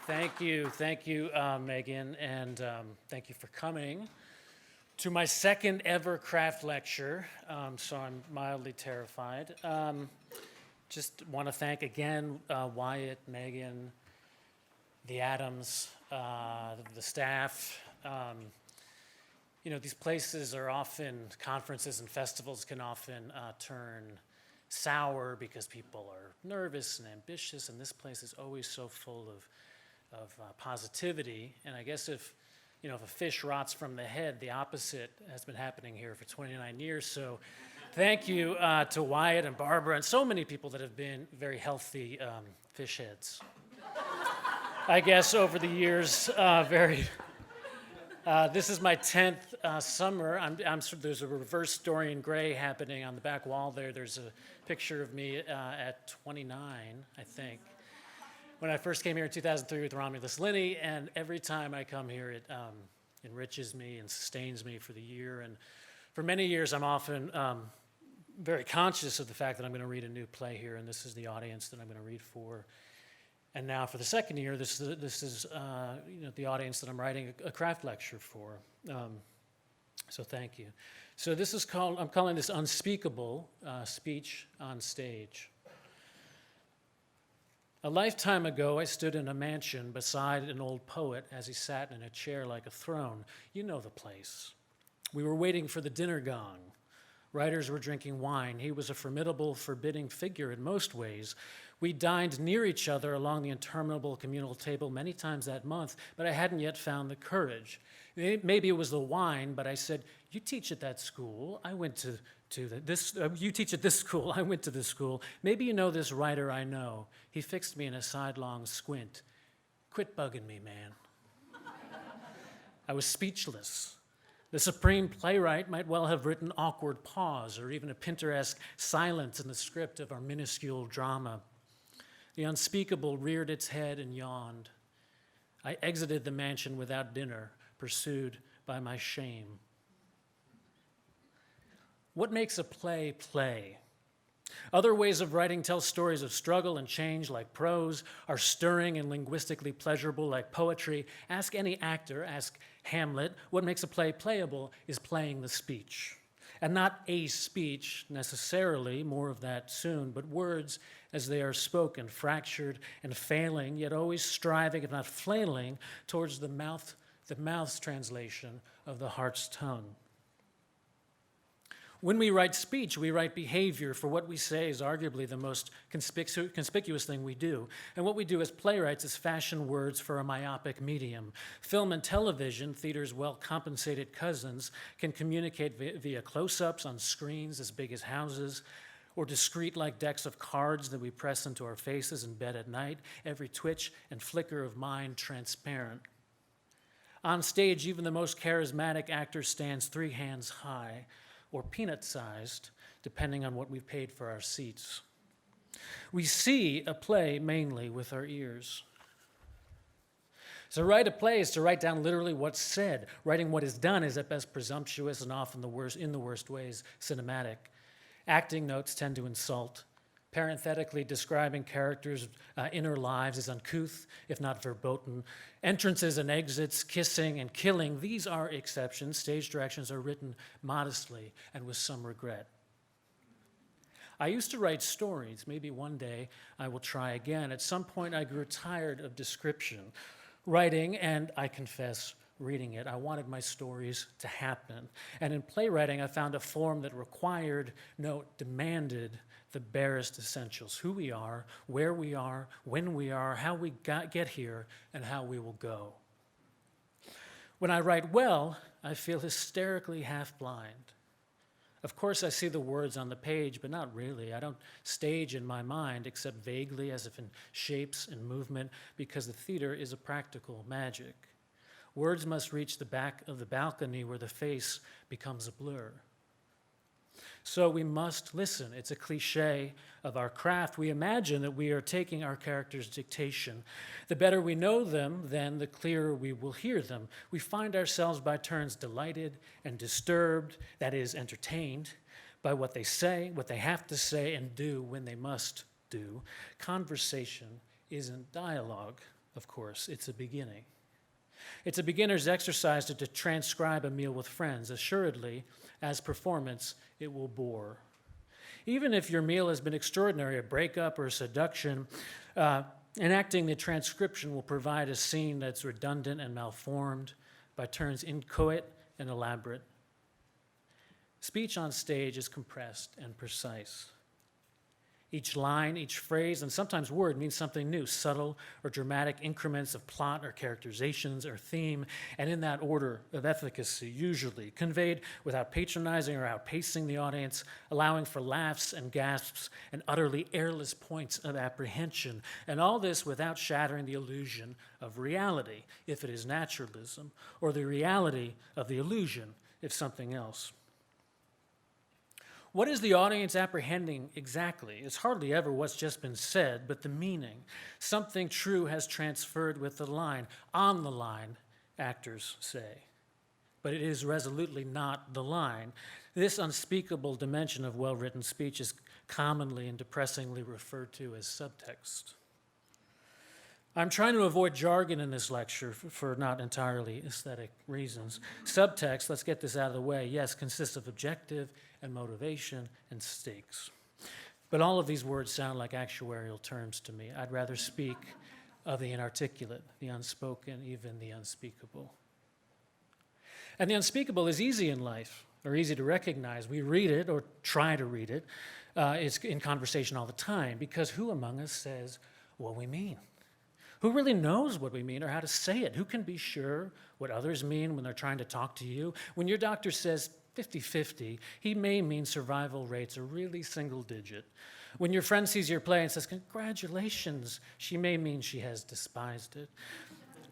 Thank you, Megan, and thank you for coming to my second ever craft lecture, so I'm mildly terrified. Just want to thank again Wyatt, Megan, the Adams, the staff. These places are often, conferences and festivals can often turn sour because people are nervous and ambitious, and this place is always so full of positivity. And I guess if a fish rots from the head, the opposite has been happening here for 29 years. So thank you to Wyatt and Barbara and so many people that have been very healthy fish heads. I guess over the years, this is my 10th summer. There's a reverse Dorian Gray happening on the back wall there. There's a picture of me at 29, I think, when I first came here in 2003 with Romulus Linney, and every time I come here, it enriches me and sustains me for the year. And for many years, I'm often very conscious of the fact that I'm going to read a new play here, and this is the audience that I'm going to read for. And now for the second year, this is the audience that I'm writing a craft lecture for. So thank you. So this is I'm calling this Unspeakable, Speech on Stage. A lifetime ago, I stood in a mansion beside an old poet as he sat in a chair like a throne. You know the place. We were waiting for the dinner gong. Writers were drinking wine. He was a formidable, forbidding figure in most ways. We dined near each other along the interminable communal table many times that month, but I hadn't yet found the courage. Maybe it was the wine, but I said, "You teach at that school. I went to this. You teach at this school. I went to this school. Maybe you know this writer I know." He fixed me in a sidelong squint. "Quit bugging me, man." I was speechless. The supreme playwright might well have written awkward pause or even a Pinteresque silence in the script of our minuscule drama. The unspeakable reared its head and yawned. I exited the mansion without dinner, pursued by my shame. What makes a play play? Other ways of writing tell stories of struggle and change like prose, are stirring and linguistically pleasurable like poetry. Ask any actor, ask Hamlet, what makes a play playable is playing the speech. And not a speech necessarily, more of that soon, but words as they are spoken, fractured and failing, yet always striving, if not flailing, towards the mouth's translation of the heart's tongue. When we write speech, we write behavior, for what we say is arguably the most conspicuous thing we do. And what we do as playwrights is fashion words for a myopic medium. Film and television, theater's well-compensated cousins, can communicate via close-ups on screens as big as houses, or discreet like decks of cards that we press into our faces in bed at night, every twitch and flicker of mind transparent. On stage, even the most charismatic actor stands 3 hands high, or peanut-sized, depending on what we've paid for our seats. We see a play mainly with our ears. To write a play is to write down literally what's said. Writing what is done is at best presumptuous and often in the worst ways, cinematic. Acting notes tend to insult. Parenthetically describing characters' inner lives is uncouth, if not verboten. Entrances and exits, kissing and killing, these are exceptions. Stage directions are written modestly and with some regret. I used to write stories. Maybe one day I will try again. At some point I grew tired of description. Writing, and I confess, reading it. I wanted my stories to happen. And in playwriting, I found a form that required, no, demanded the barest essentials: who we are, where we are, when we are, how we get here, and how we will go. When I write well, I feel hysterically half-blind. Of course, I see the words on the page, but not really. I don't stage in my mind, except vaguely, as if in shapes and movement, because the theater is a practical magic. Words must reach the back of the balcony where the face becomes a blur. So we must listen. It's a cliche of our craft. We imagine that we are taking our characters' dictation. The better we know them, then the clearer we will hear them. We find ourselves by turns delighted and disturbed, that is, entertained, by what they say, what they have to say, and do when they must do. Conversation isn't dialogue. of course, it's a beginning. It's a beginner's exercise to transcribe a meal with friends. Assuredly, as performance, it will bore. Even if your meal has been extraordinary, a breakup or a seduction, enacting the transcription will provide a scene that's redundant and malformed, by turns inchoate and elaborate. Speech on stage is compressed and precise. Each line, each phrase, and sometimes word means something new, subtle or dramatic increments of plot or characterizations or theme, and in that order of efficacy, usually conveyed without patronizing or outpacing the audience, allowing for laughs and gasps and utterly airless points of apprehension, and all this without shattering the illusion of reality, if it is naturalism, or the reality of the illusion, if something else. What is the audience apprehending exactly? It's hardly ever what's just been said, but the meaning. Something true has transferred with the line. On the line, actors say. But it is resolutely not the line. This unspeakable dimension of well-written speech is commonly and depressingly referred to as subtext. I'm trying to avoid jargon in this lecture for not entirely aesthetic reasons. Subtext, let's get this out of the way, yes, consists of objective and motivation and stakes. But all of these words sound like actuarial terms to me. I'd rather speak of the inarticulate, the unspoken, even the unspeakable. And the unspeakable is easy in life, or easy to recognize. We read it, or try to read it. It's in conversation all the time, because who among us says what we mean? Who really knows what we mean or how to say it? Who can be sure what others mean when they're trying to talk to you? When your doctor says 50-50, he may mean survival rates are really single digit. When your friend sees your play and says, congratulations, she may mean she has despised it.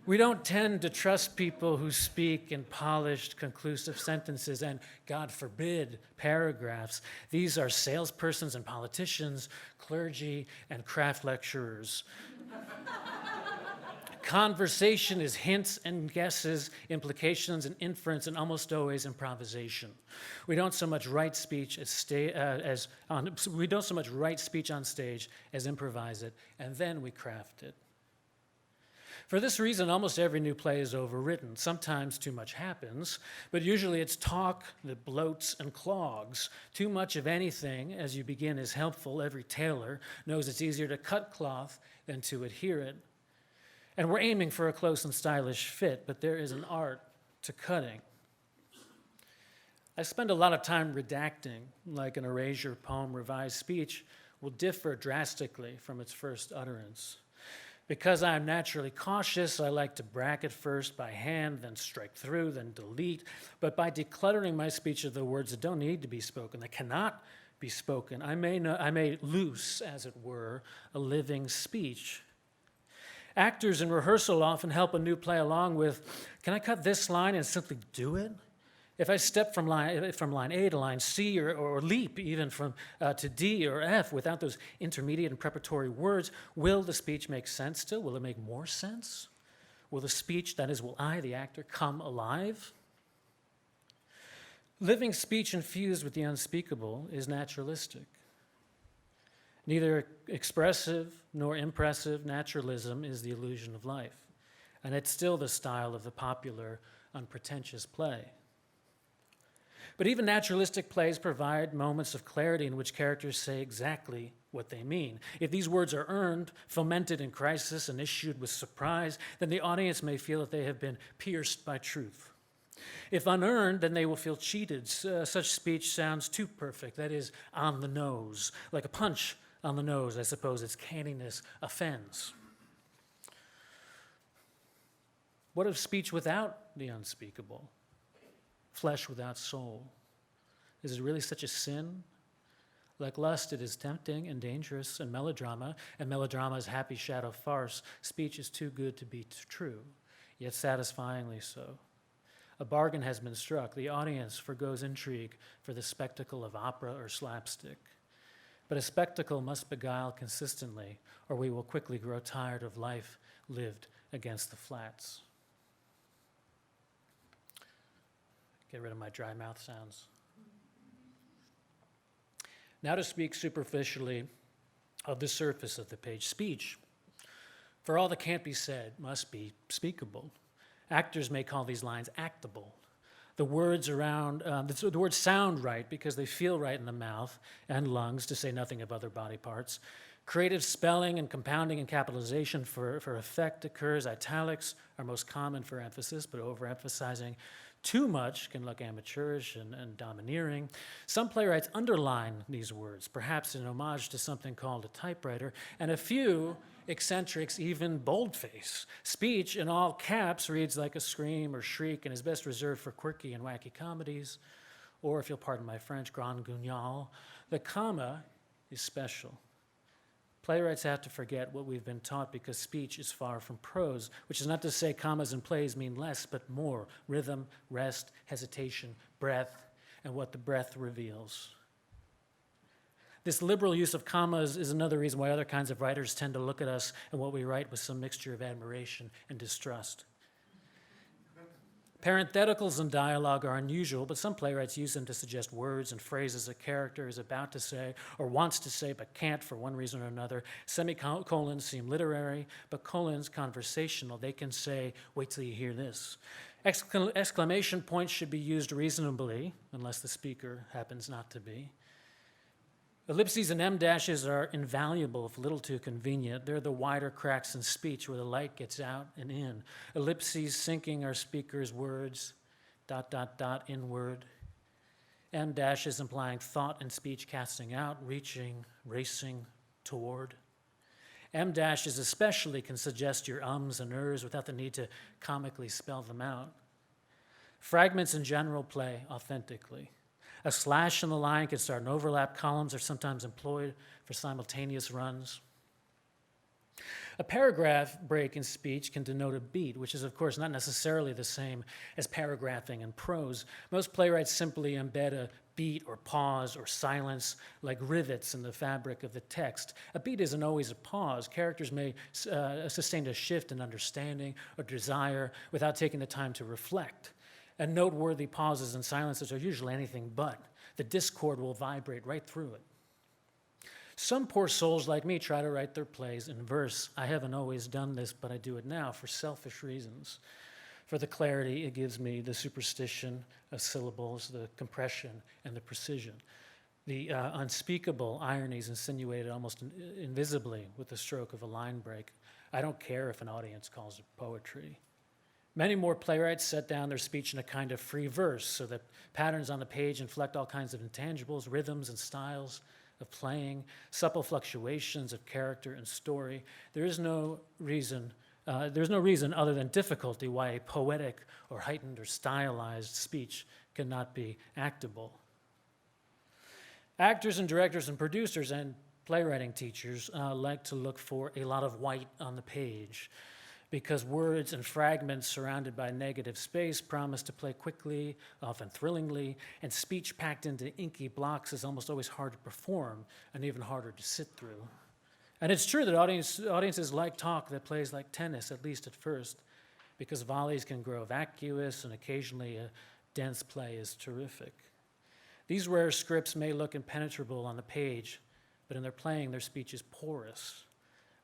We don't tend to trust people who speak in polished, conclusive sentences and, God forbid, paragraphs. These are salespersons and politicians, clergy and craft lecturers. Conversation is hints and guesses, implications and inference, and almost always improvisation. We don't so much write speech on stage as improvise it, and then we craft it. For this reason, almost every new play is overwritten. Sometimes too much happens, but usually it's talk that bloats and clogs. Too much of anything as you begin is helpful. Every tailor knows it's easier to cut cloth than to adhere it. And we're aiming for a close and stylish fit, but there is an art to cutting. I spend a lot of time redacting, like an erasure poem. Revised speech will differ drastically from its first utterance. Because I'm naturally cautious, I like to bracket first by hand, then strike through, then delete. But by decluttering my speech of the words that don't need to be spoken, that cannot be spoken, I may loose, as it were, a living speech. Actors in rehearsal often help a new play along with, can I cut this line and simply do it? If I step from line A to line C or leap even to D or F without those intermediate and preparatory words, will the speech make sense still? Will it make more sense? Will the speech, that is, will I, the actor, come alive? Living speech infused with the unspeakable is naturalistic. Neither expressive nor impressive naturalism is the illusion of life, and it's still the style of the popular, unpretentious play. But even naturalistic plays provide moments of clarity in which characters say exactly what they mean. If these words are earned, fomented in crisis, and issued with surprise, then the audience may feel that they have been pierced by truth. If unearned, then they will feel cheated. Such speech sounds too perfect, that is, on the nose, like a punch on the nose. I suppose its canniness offends. What of speech without the unspeakable? Flesh without soul. Is it really such a sin? Like lust, it is tempting and dangerous, and melodrama's happy shadow farce. Speech is too good to be true, yet satisfyingly so. A bargain has been struck. The audience forgoes intrigue for the spectacle of opera or slapstick. But a spectacle must beguile consistently, or we will quickly grow tired of life lived against the flats. Get rid of my dry mouth sounds. Now to speak superficially of the surface of the page. Speech, For all that can't be said must be speakable. Actors may call these lines actable. The words sound right because they feel right in the mouth and lungs, to say nothing of other body parts. Creative spelling and compounding and capitalization for effect occurs. Italics are most common for emphasis, but overemphasizing too much can look amateurish and domineering. Some playwrights underline these words, perhaps in homage to something called a typewriter, and a few eccentrics even boldface. Speech in all caps reads like a scream or shriek and is best reserved for quirky and wacky comedies, or, if you'll pardon my French, grand guignol. The comma is special. Playwrights have to forget what we've been taught because speech is far from prose, which is not to say commas in plays mean less, but more: rhythm, rest, hesitation, breath, and what the breath reveals. This liberal use of commas is another reason why other kinds of writers tend to look at us and what we write with some mixture of admiration and distrust. Parentheticals in dialogue are unusual, but some playwrights use them to suggest words and phrases a character is about to say or wants to say but can't for one reason or another. Semicolons seem literary, but colons conversational. They can say, wait till you hear this. Exclamation points should be used reasonably, unless the speaker happens not to be. Ellipses and em dashes are invaluable if a little too convenient. They're the wider cracks in speech where the light gets out and in. Ellipses sinking our speaker's words, ... inward. Em dashes implying thought and speech casting out, reaching, racing, toward. Em dashes especially can suggest your ums and ers without the need to comically spell them out. Fragments in general play authentically. A slash in the line can start an overlap. Columns are sometimes employed for simultaneous runs. A paragraph break in speech can denote a beat, which is, of course, not necessarily the same as paragraphing in prose. Most playwrights simply embed a beat or pause or silence like rivets in the fabric of the text. A beat isn't always a pause. Characters may sustain a shift in understanding or desire without taking the time to reflect. And noteworthy pauses and silences are usually anything but. The discord will vibrate right through it. Some poor souls like me try to write their plays in verse. I haven't always done this, but I do it now for selfish reasons. For the clarity it gives me, the superstition of syllables, the compression, and the precision. The unspeakable ironies insinuated almost invisibly with the stroke of a line break. I don't care if an audience calls it poetry. Many more playwrights set down their speech in a kind of free verse so that patterns on the page inflect all kinds of intangibles, rhythms and styles of playing, supple fluctuations of character and story. There's no reason other than difficulty why a poetic or heightened or stylized speech cannot be actable. Actors and directors and producers and playwriting teachers like to look for a lot of white on the page, because words and fragments surrounded by negative space promise to play quickly, often thrillingly, and speech packed into inky blocks is almost always hard to perform and even harder to sit through. And it's true that audiences like talk that plays like tennis, at least at first, because volleys can grow vacuous and occasionally a dense play is terrific. These rare scripts may look impenetrable on the page, but in their playing, their speech is porous,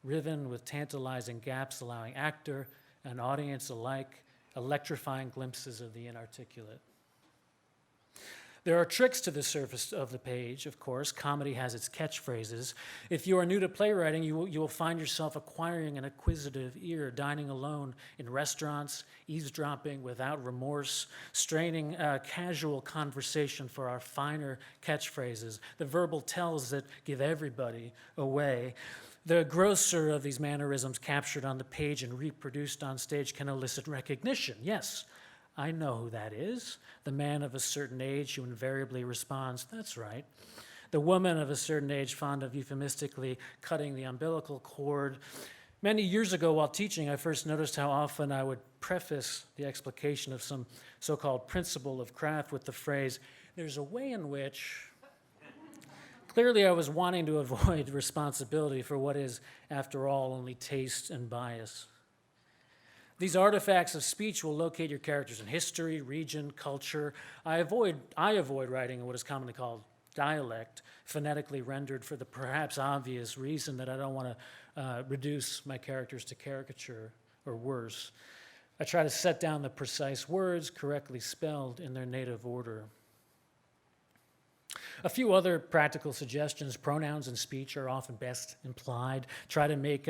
riven with tantalizing gaps, allowing actor and audience alike electrifying glimpses of the inarticulate. There are tricks to the surface of the page, of course. Comedy has its catchphrases. If you are new to playwriting, you will find yourself acquiring an acquisitive ear, dining alone in restaurants, eavesdropping without remorse, straining casual conversation for our finer catchphrases, the verbal tells that give everybody away. The grosser of these mannerisms captured on the page and reproduced on stage can elicit recognition. Yes, I know who that is. The man of a certain age who invariably responds, that's right. The woman of a certain age fond of euphemistically cutting the umbilical cord. Many years ago while teaching, I first noticed how often I would preface the explication of some so-called principle of craft with the phrase, there's a way in which... Clearly, I was wanting to avoid responsibility for what is, after all, only taste and bias. These artifacts of speech will locate your characters in history, region, culture. I avoid writing in what is commonly called dialect, phonetically rendered for the perhaps obvious reason that I don't want to reduce my characters to caricature or worse. I try to set down the precise words correctly spelled in their native order. A few other practical suggestions. Pronouns in speech are often best implied. Try to make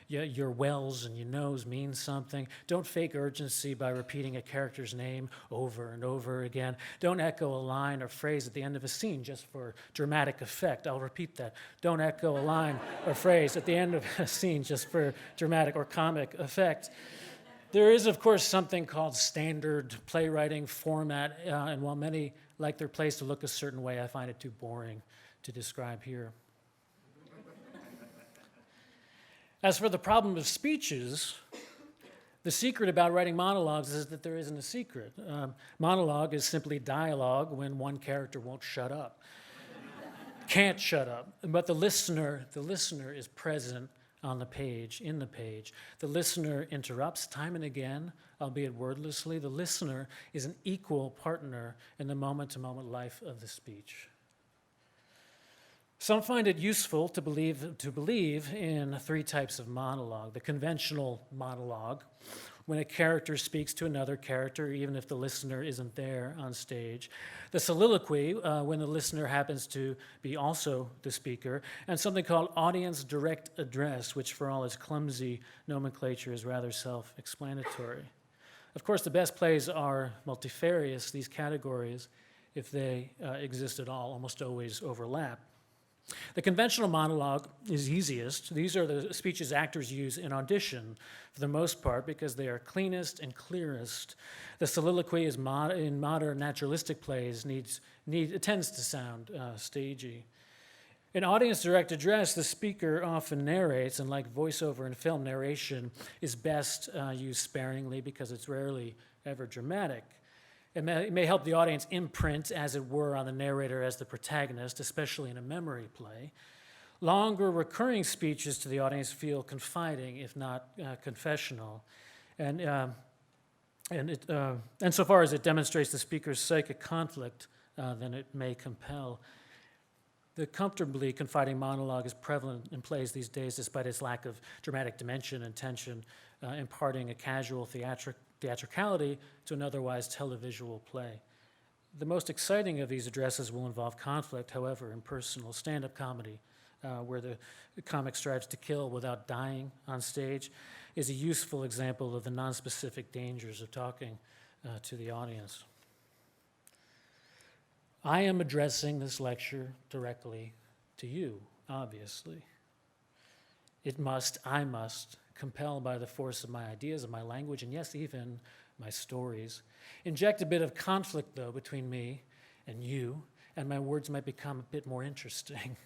your wells and your nose mean something. Don't fake urgency by repeating a character's name over and over again. Don't echo a line or phrase at the end of a scene just for dramatic effect. I'll repeat that. Don't echo a line or phrase at the end of a scene just for dramatic or comic effect. There is, of course, something called standard playwriting format, and while many like their plays to look a certain way, I find it too boring to describe here. As for the problem of speeches, the secret about writing monologues is that there isn't a secret. Monologue is simply dialogue when one character won't shut up, can't shut up, but the listener is present on the page, in the page. The listener interrupts time and again, albeit wordlessly. The listener is an equal partner in the moment-to-moment life of the speech. Some find it useful to believe in three types of monologue. The conventional monologue, when a character speaks to another character, even if the listener isn't there on stage. The soliloquy, when the listener happens to be also the speaker. And something called audience direct address, which for all its clumsy nomenclature is rather self-explanatory. Of course, the best plays are multifarious. These categories, if they exist at all, almost always overlap. The conventional monologue is easiest. These are the speeches actors use in audition for the most part because they are cleanest and clearest. The soliloquy is in modern naturalistic plays it tends to sound stagey. In audience direct address, the speaker often narrates, and like voiceover in film, narration is best used sparingly because it's rarely ever dramatic. It may help the audience imprint, as it were, on the narrator as the protagonist, especially in a memory play. Longer recurring speeches to the audience feel confiding, if not confessional. And so far as it demonstrates the speaker's psychic conflict, then it may compel. The comfortably confiding monologue is prevalent in plays these days, despite its lack of dramatic dimension and tension, imparting a casual theatricality to an otherwise televisual play. The most exciting of these addresses will involve conflict, however, impersonal. Stand-up comedy, where the comic strives to kill without dying on stage, is a useful example of the nonspecific dangers of talking to the audience. I am addressing this lecture directly to you, obviously. I must, compelled by the force of my ideas, of my language, and yes, even my stories. Inject a bit of conflict, though, between me and you, and my words might become a bit more interesting.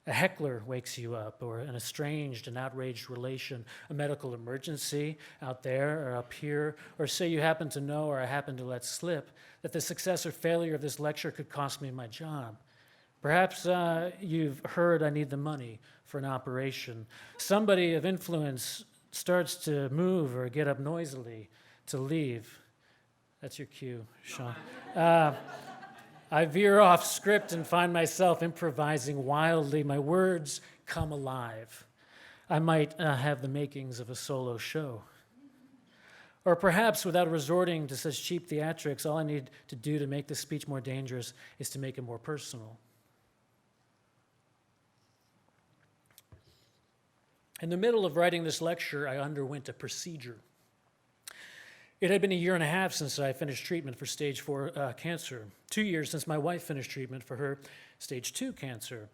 A heckler wakes you up, or an estranged and outraged relation, a medical emergency out there or up here, or say you happen to know or I happen to let slip that the success or failure of this lecture could cost me my job. Perhaps you've heard I need the money for an operation. Somebody of influence starts to move or get up noisily to leave. That's your cue, Sean. I veer off script and find myself improvising wildly. My words come alive. I might have the makings of a solo show. Or perhaps without resorting to such cheap theatrics, all I need to do to make this speech more dangerous is to make it more personal. In the middle of writing this lecture, I underwent a procedure. It had been 1.5 years since I finished treatment for stage 4 cancer, 2 years since my wife finished treatment for her stage 2 cancer.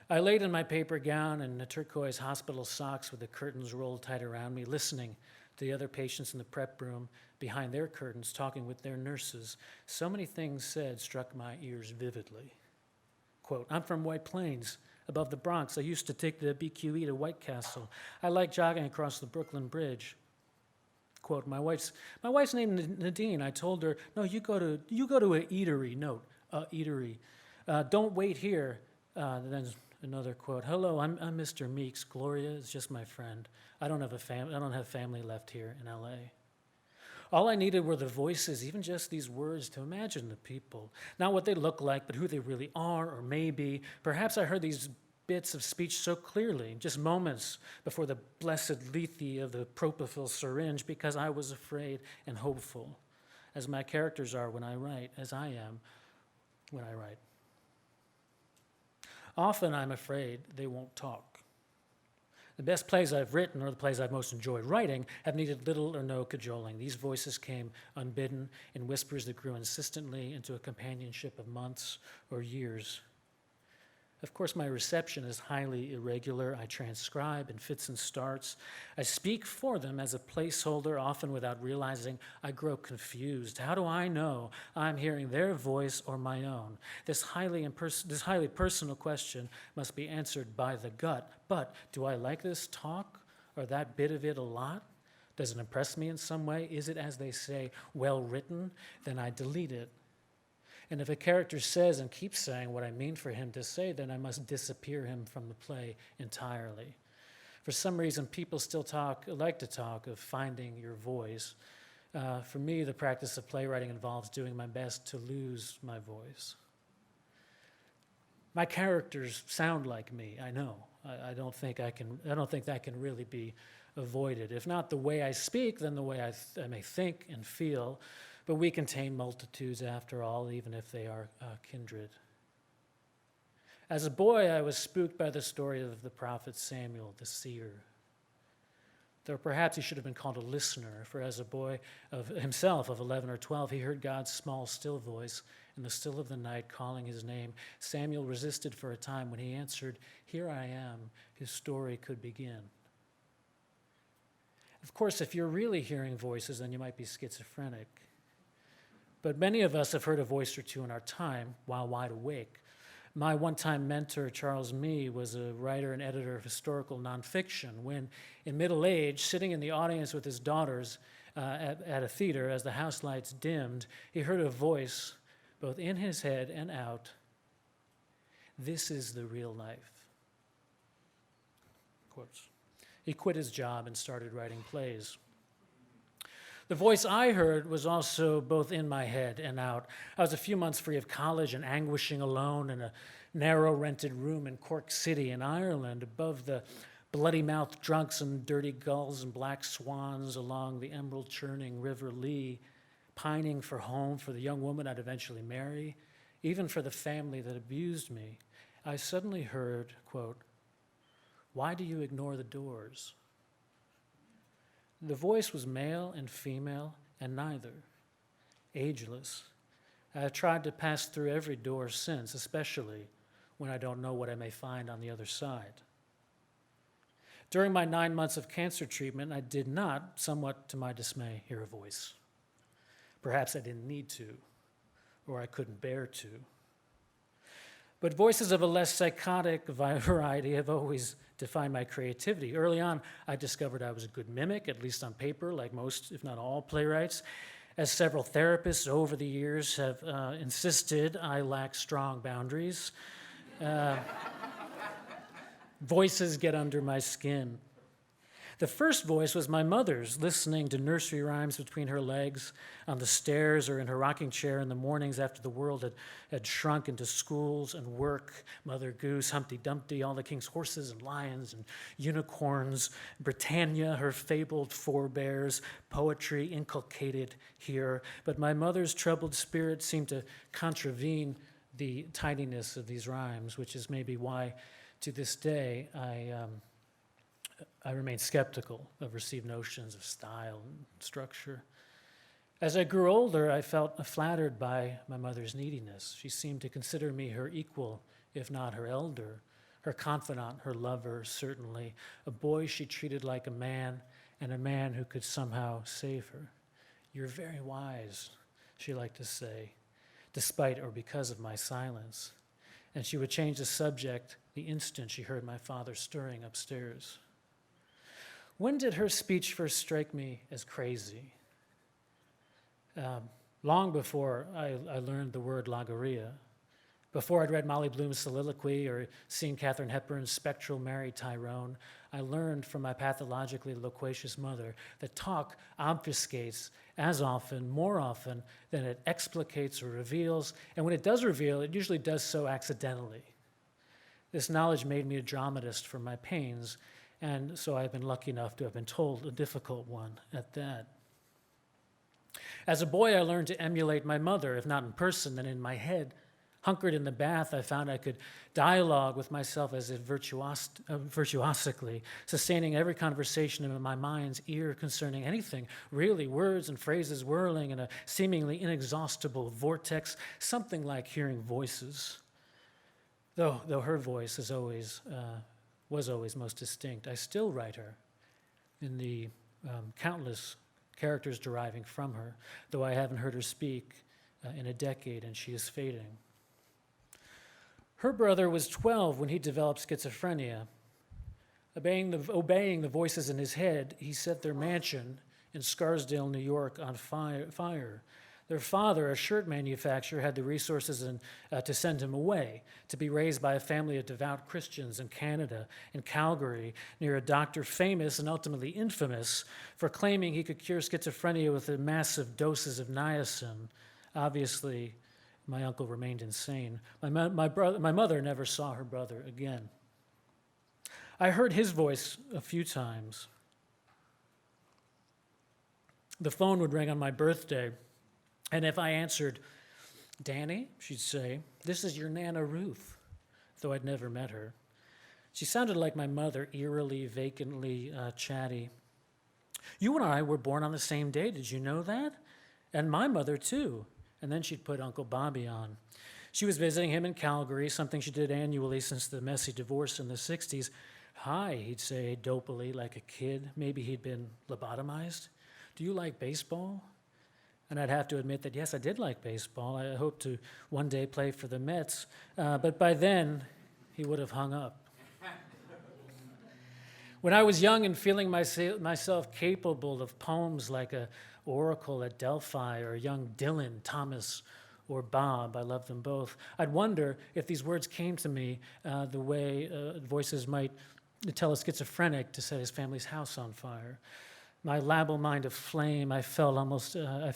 I laid in my paper gown and turquoise hospital socks with the curtains rolled tight around me, listening to the other patients in the prep room behind their curtains, talking with their nurses. So many things said struck my ears vividly. Quote, I'm from White Plains, above the Bronx. I used to take the BQE to White Castle. I like jogging across the Brooklyn Bridge. Quote, my wife's named Nadine. I told her, no, you go to an eatery. Note, eatery. Don't wait here. Then another quote. Hello, I'm Mr. Meeks. Gloria is just my friend. I don't have family left here in LA. All I needed were the voices, even just these words, to imagine the people. Not what they look like, but who they really are or may be. Perhaps I heard these bits of speech so clearly, just moments before the blessed lethe of the propofol syringe, because I was afraid and hopeful, as my characters are when I write, as I am when I write. Often I'm afraid they won't talk. The best plays I've written, or the plays I've most enjoyed writing, have needed little or no cajoling. These voices came unbidden in whispers that grew insistently into a companionship of months or years. Of course, my reception is highly irregular. I transcribe in fits and starts. I speak for them as a placeholder, often without realizing. I grow confused. How do I know I'm hearing their voice or my own? This highly personal question must be answered by the gut. But do I like this talk or that bit of it a lot? Does it impress me in some way? Is it, as they say, well written? Then I delete it. And if a character says and keeps saying what I mean for him to say, then I must disappear him from the play entirely. For some reason, people still like to talk of finding your voice. For me, the practice of playwriting involves doing my best to lose my voice. My characters sound like me, I know. I don't think that can really be avoided. If not the way I speak, then the way I may think and feel. But we contain multitudes after all, even if they are kindred. As a boy, I was spooked by the story of the prophet Samuel, the seer. Though perhaps he should have been called a listener, for as a boy of 11 or 12, he heard God's small, still voice in the still of the night calling his name. Samuel resisted for a time. When he answered, "Here I am," his story could begin. Of course, if you're really hearing voices, then you might be schizophrenic. But many of us have heard a voice or two in our time while wide awake. My one-time mentor, Charles Mee, was a writer and editor of historical nonfiction when, in middle age, sitting in the audience with his daughters at a theater as the house lights dimmed, he heard a voice, both in his head and out, "This is the real life." Quotes. He quit his job and started writing plays. The voice I heard was also both in my head and out. I was a few months free of college and anguishing alone in a narrow rented room in Cork City in Ireland, above the bloody-mouthed drunks and dirty gulls and black swans along the emerald-churning River Lee, pining for home for the young woman I'd eventually marry, even for the family that abused me. I suddenly heard, quote, "Why do you ignore the doors?" The voice was male and female, and neither, ageless. I have tried to pass through every door since, especially when I don't know what I may find on the other side. During my 9 months of cancer treatment, I did not, somewhat to my dismay, hear a voice. Perhaps I didn't need to, or I couldn't bear to. But voices of a less psychotic variety have always defined my creativity. Early on, I discovered I was a good mimic, at least on paper, like most, if not all, playwrights. As several therapists over the years have insisted, I lack strong boundaries. Voices get under my skin. The first voice was my mother's, listening to nursery rhymes between her legs on the stairs or in her rocking chair in the mornings after the world had shrunk into schools and work. Mother Goose, Humpty Dumpty, all the king's horses and lions and unicorns, Britannia, her fabled forebears, poetry inculcated here. But my mother's troubled spirit seemed to contravene the tidiness of these rhymes, which is maybe why, to this day, I remain skeptical of received notions of style and structure. As I grew older, I felt flattered by my mother's neediness. She seemed to consider me her equal, if not her elder, her confidant, her lover, certainly, a boy she treated like a man, and a man who could somehow save her. "You're very wise," she liked to say, despite or because of my silence. And she would change the subject the instant she heard my father stirring upstairs. When did her speech first strike me as crazy? Long before I learned the word logorrhea, Before I'd read Molly Bloom's Soliloquy or seen Katharine Hepburn's spectral Mary Tyrone, I learned from my pathologically loquacious mother that talk obfuscates as often, more often, than it explicates or reveals, and when it does reveal, it usually does so accidentally. This knowledge made me a dramatist for my pains, and so I've been lucky enough to have been told a difficult one at that. As a boy, I learned to emulate my mother, if not in person, then in my head. Hunkered in the bath, I found I could dialogue with myself as if virtuosically, sustaining every conversation in my mind's ear concerning anything, really, words and phrases whirling in a seemingly inexhaustible vortex, something like hearing voices. Though her voice was always most distinct, I still write her in the countless characters deriving from her, though I haven't heard her speak in a decade and she is fading. Her brother was 12 when he developed schizophrenia. Obeying the voices in his head, he set their mansion in Scarsdale, New York, on fire. Their father, a shirt manufacturer, had the resources to send him away, to be raised by a family of devout Christians in Canada, in Calgary, near a doctor famous and ultimately infamous for claiming he could cure schizophrenia with massive doses of niacin. Obviously, my uncle remained insane. My mother never saw her brother again. I heard his voice a few times. The phone would ring on my birthday, and if I answered, "Danny," she'd say, "this is your Nana Ruth," though I'd never met her. She sounded like my mother, eerily, vacantly chatty. "You and I were born on the same day, did you know that? And my mother, too." And then she'd put Uncle Bobby on. She was visiting him in Calgary, something she did annually since the messy divorce in the 60s. "Hi," he'd say, dopily, like a kid. Maybe he'd been lobotomized. "Do you like baseball?" And I'd have to admit that, yes, I did like baseball. I hoped to one day play for the Mets. But by then, he would have hung up. When I was young and feeling myself capable of poems like a Oracle at Delphi or young Dylan, Thomas, or Bob, I love them both, I'd wonder if these words came to me the way voices might tell a schizophrenic to set his family's house on fire. My labile mind of flame, I felt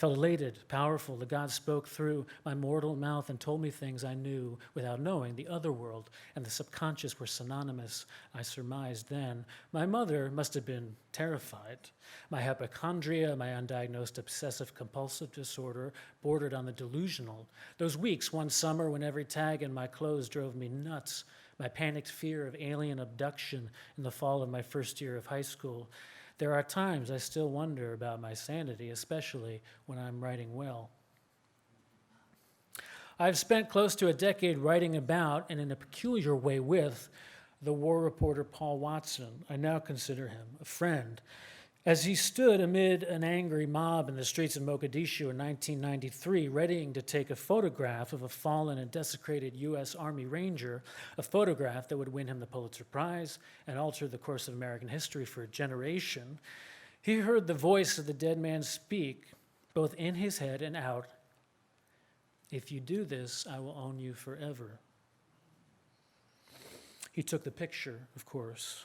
elated, powerful. The God spoke through my mortal mouth and told me things I knew without knowing. The other world and the subconscious were synonymous, I surmised then. My mother must have been terrified. My hypochondria, my undiagnosed obsessive-compulsive disorder, bordered on the delusional. Those weeks, one summer, when every tag in my clothes drove me nuts. My panicked fear of alien abduction in the fall of my first year of high school. There are times I still wonder about my sanity, especially when I'm writing well. I've spent close to a decade writing about, and in a peculiar way with, the war reporter Paul Watson. I now consider him a friend. As he stood amid an angry mob in the streets of Mogadishu in 1993, readying to take a photograph of a fallen and desecrated U.S. Army Ranger, a photograph that would win him the Pulitzer Prize and alter the course of American history for a generation, he heard the voice of the dead man speak, both in his head and out, "If you do this, I will own you forever." He took the picture, of course.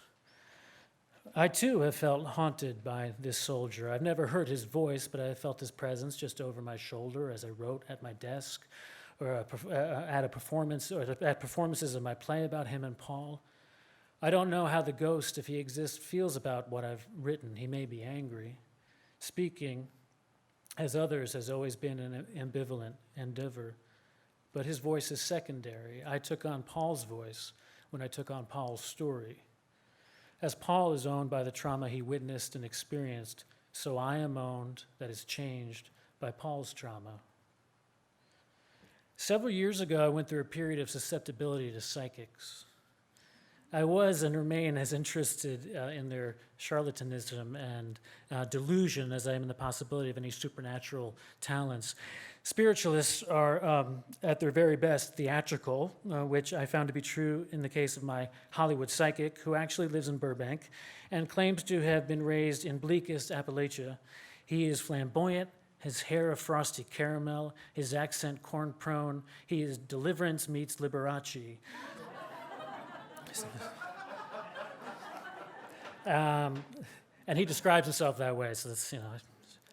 I, too, have felt haunted by this soldier. I've never heard his voice, but I have felt his presence just over my shoulder as I wrote at my desk or at performances of my play about him and Paul. I don't know how the ghost, if he exists, feels about what I've written. He may be angry. Speaking, as others, has always been an ambivalent endeavor, but his voice is secondary. I took on Paul's voice when I took on Paul's story. As Paul is owned by the trauma he witnessed and experienced, so I am owned, that is changed, by Paul's trauma. Several years ago, I went through a period of susceptibility to psychics. I was and remain as interested in their charlatanism and delusion as I am in the possibility of any supernatural talents. Spiritualists are, at their very best, theatrical, which I found to be true in the case of my Hollywood psychic, who actually lives in Burbank and claims to have been raised in bleakest Appalachia. He is flamboyant, his hair a frosty caramel, his accent corn-prone. He is deliverance meets Liberace. And he describes himself that way, so that's, I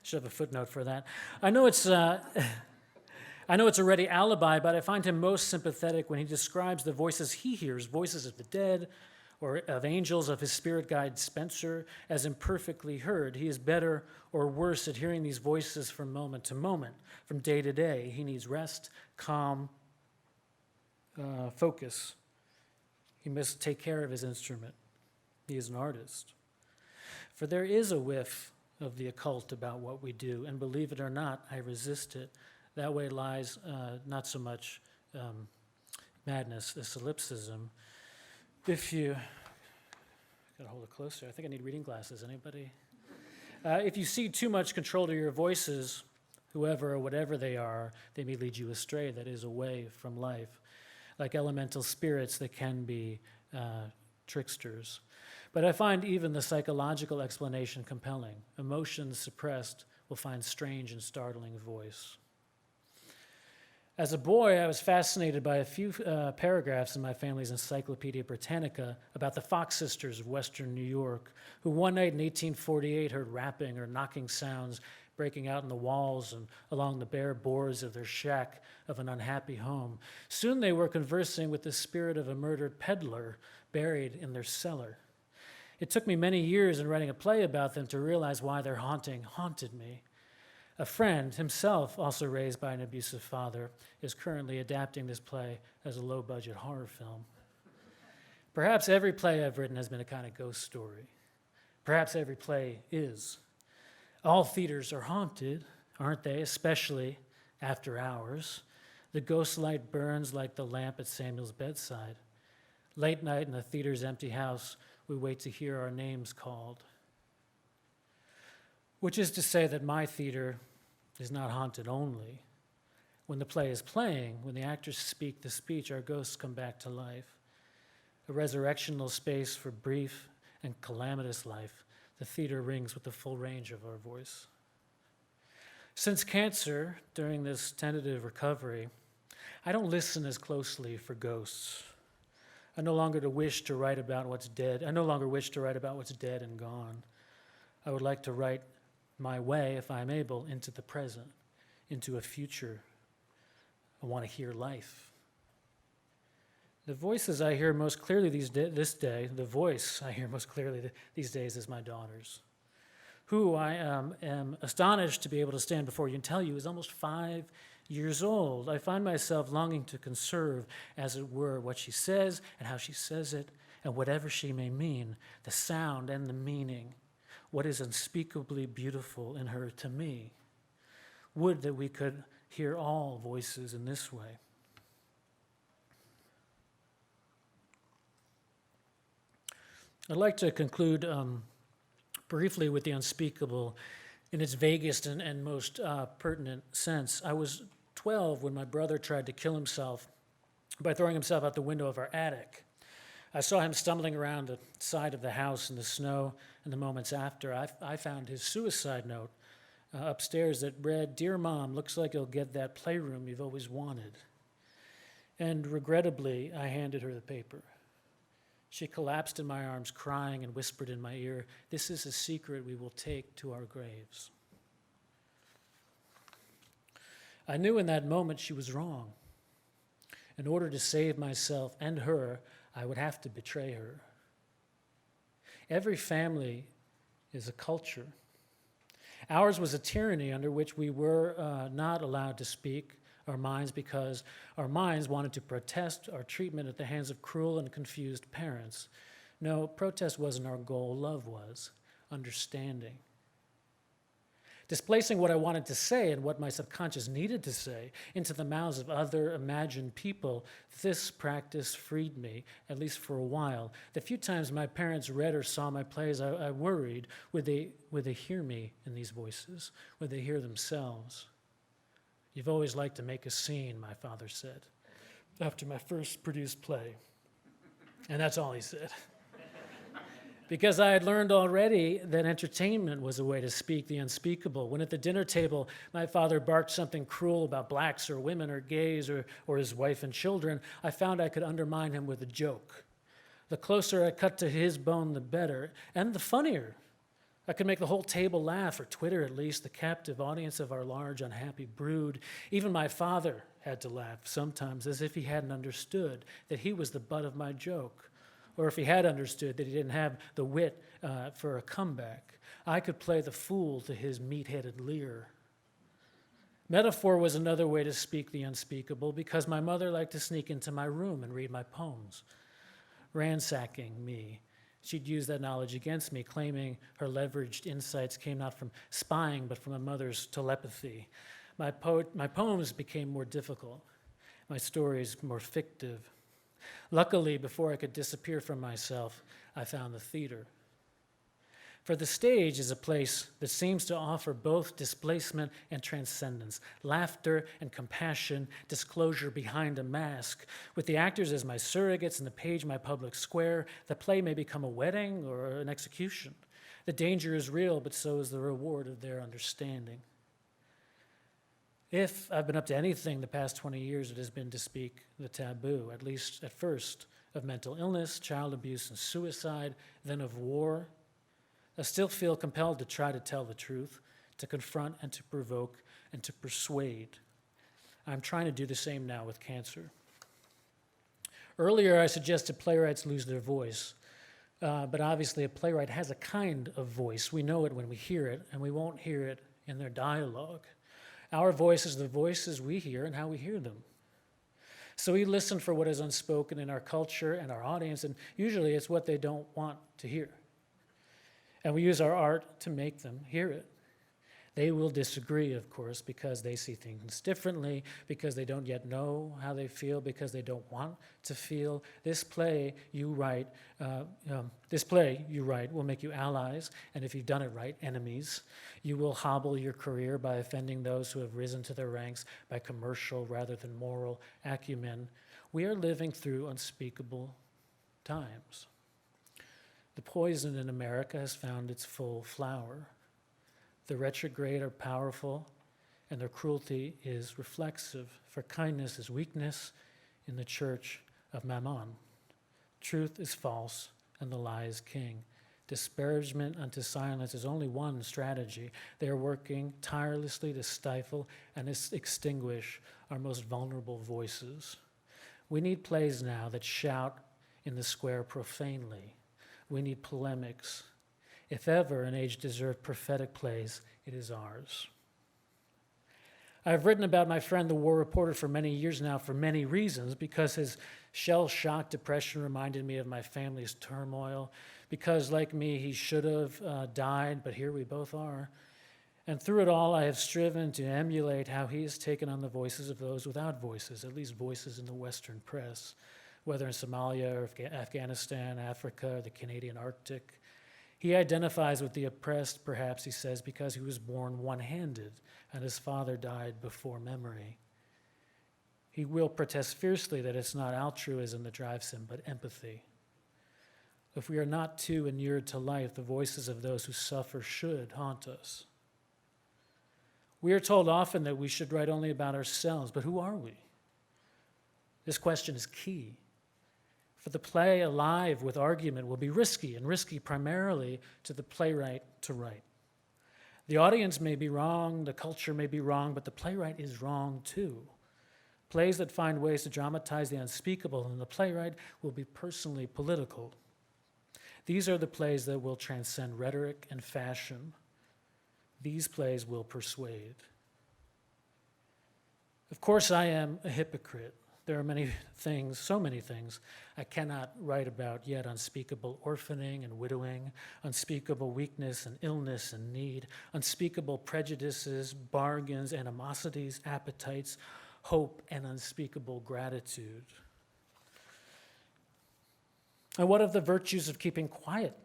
should have a footnote for that. I know it's a ready alibi, but I find him most sympathetic when he describes the voices he hears, voices of the dead or of angels, of his spirit guide Spencer, as imperfectly heard. He is better or worse at hearing these voices from moment to moment, from day to day. He needs rest, calm, focus. He must take care of his instrument. He is an artist. For there is a whiff of the occult about what we do, and believe it or not, I resist it. That way lies not so much madness as solipsism. If you, gotta hold it closer, I think I need reading glasses, anybody? If you cede too much control to your voices, whoever or whatever they are, they may lead you astray, that is, away from life. Like elemental spirits that can be tricksters. But I find even the psychological explanation compelling. Emotions suppressed will find strange and startling voice. As a boy, I was fascinated by a few paragraphs in my family's Encyclopedia Britannica about the Fox sisters of Western New York, who one night in 1848 heard rapping or knocking sounds breaking out in the walls and along the bare boards of their shack of an unhappy home. Soon they were conversing with the spirit of a murdered peddler buried in their cellar. It took me many years in writing a play about them to realize why their haunting haunted me. A friend, himself also raised by an abusive father, is currently adapting this play as a low-budget horror film. Perhaps every play I've written has been a kind of ghost story. Perhaps every play is. All theaters are haunted, aren't they? Especially after hours. The ghost light burns like the lamp at Samuel's bedside. Late night in the theater's empty house, we wait to hear our names called. Which is to say that my theater is not haunted only. When the play is playing, when the actors speak the speech, our ghosts come back to life. A resurrectional space for brief and calamitous life, the theater rings with the full range of our voice. Since cancer, during this tentative recovery, I don't listen as closely for ghosts. I no longer wish to write about what's dead. I no longer wish to write about what's dead and gone. I would like to write my way, if I'm able, into the present, into a future. I want to hear life. The voices I hear most clearly the voice I hear most clearly these days is my daughter's, who I am astonished to be able to stand before you and tell you is almost 5 years old. I find myself longing to conserve, as it were, what she says and how she says it, and whatever she may mean, the sound and the meaning, what is unspeakably beautiful in her to me. Would that we could hear all voices in this way. I'd like to conclude briefly with the unspeakable in its vaguest and most pertinent sense. I was 12 when my brother tried to kill himself by throwing himself out the window of our attic. I saw him stumbling around the side of the house in the snow, and the moments after, I found his suicide note upstairs that read, "Dear Mom, looks like you'll get that playroom you've always wanted." And regrettably, I handed her the paper. She collapsed in my arms, crying, and whispered in my ear, "This is a secret we will take to our graves." I knew in that moment she was wrong. In order to save myself and her, I would have to betray her. Every family is a culture. Ours was a tyranny under which we were not allowed to speak our minds because our minds wanted to protest our treatment at the hands of cruel and confused parents. No, protest wasn't our goal, love was, understanding. Displacing what I wanted to say and what my subconscious needed to say into the mouths of other imagined people, this practice freed me, at least for a while. The few times my parents read or saw my plays, I worried, would they hear me in these voices? Would they hear themselves? "You've always liked to make a scene," my father said, after my first produced play. And that's all he said. because I had learned already that entertainment was a way to speak the unspeakable. When at the dinner table my father barked something cruel about blacks or women or gays or his wife and children, I found I could undermine him with a joke. The closer I cut to his bone, the better, and the funnier. I could make the whole table laugh, or Twitter at least, the captive audience of our large, unhappy brood. Even my father had to laugh sometimes, as if he hadn't understood that he was the butt of my joke, or if he had understood that he didn't have the wit for a comeback. I could play the fool to his meat-headed leer. Metaphor was another way to speak the unspeakable, because my mother liked to sneak into my room and read my poems, ransacking me. She'd use that knowledge against me, claiming her leveraged insights came not from spying, but from a mother's telepathy. My poems became more difficult, my stories more fictive. Luckily, before I could disappear from myself, I found the theater. For the stage is a place that seems to offer both displacement and transcendence, laughter and compassion, disclosure behind a mask. With the actors as my surrogates and the page my public square, the play may become a wedding or an execution. The danger is real, but so is the reward of their understanding. If I've been up to anything the past 20 years, it has been to speak the taboo, at least at first, of mental illness, child abuse, and suicide, then of war. I still feel compelled to try to tell the truth, to confront and to provoke and to persuade. I'm trying to do the same now with cancer. Earlier, I suggested playwrights lose their voice, but obviously a playwright has a kind of voice. We know it when we hear it, and we won't hear it in their dialogue. Our voice is the voices we hear and how we hear them. So we listen for what is unspoken in our culture and our audience, and usually it's what they don't want to hear. And we use our art to make them hear it. They will disagree, of course, because they see things differently, because they don't yet know how they feel, because they don't want to feel. This play you write will make you allies, and if you've done it right, enemies. You will hobble your career by offending those who have risen to their ranks by commercial rather than moral acumen. We are living through unspeakable times. The poison in America has found its full flower. The retrograde are powerful, and their cruelty is reflexive, for kindness is weakness in the church of Mammon. Truth is false, and the lie is king. Disparagement unto silence is only one strategy. They are working tirelessly to stifle and extinguish our most vulnerable voices. We need plays now that shout in the square profanely. We need polemics. If ever an age deserved prophetic plays, it is ours. I've written about my friend, the war reporter, for many years now for many reasons, because his shell-shock depression reminded me of my family's turmoil, because, like me, he should have died, but here we both are. And through it all, I have striven to emulate how he has taken on the voices of those without voices, at least voices in the Western press, whether in Somalia or Afghanistan, Africa, or the Canadian Arctic. He identifies with the oppressed, perhaps, he says, because he was born one-handed and his father died before memory. He will protest fiercely that it's not altruism that drives him, but empathy. If we are not too inured to life, the voices of those who suffer should haunt us. We are told often that we should write only about ourselves, but who are we? This question is key. For the play alive with argument will be risky, and risky primarily to the playwright to write. The audience may be wrong, the culture may be wrong, but the playwright is wrong too. Plays that find ways to dramatize the unspeakable in the playwright will be personally political. These are the plays that will transcend rhetoric and fashion. These plays will persuade. Of course, I am a hypocrite. There are many things, so many things, I cannot write about yet. Unspeakable orphaning and widowing, unspeakable weakness and illness and need, unspeakable prejudices, bargains, animosities, appetites, hope, and unspeakable gratitude. And what of the virtues of keeping quiet?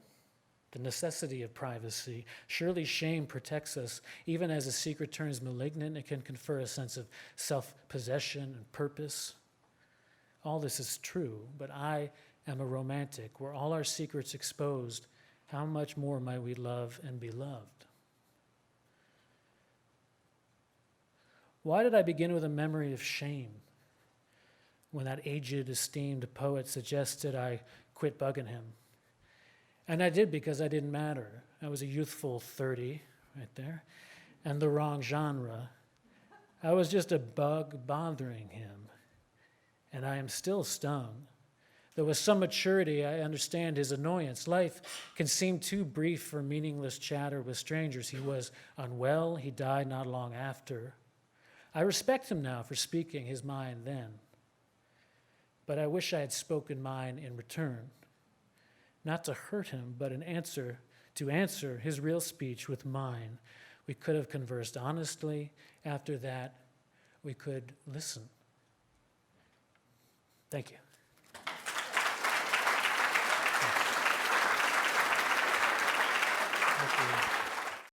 The necessity of privacy. Surely shame protects us. Even as a secret turns malignant, it can confer a sense of self-possession and purpose. All this is true, but I am a romantic, were all our secrets exposed how much more might we love and be loved? Why did I begin with a memory of shame when that aged, esteemed poet suggested I quit bugging him? And I did because I didn't matter. I was a youthful 30, right there, and the wrong genre. I was just a bug bothering him, and I am still stung. Though with some maturity, I understand his annoyance. Life can seem too brief for meaningless chatter with strangers. He was unwell. He died not long after. I respect him now for speaking his mind then, but I wish I had spoken mine in return, not to hurt him, but to answer his real speech with mine. We could have conversed honestly. After that, we could listen. Thank you. Thank you.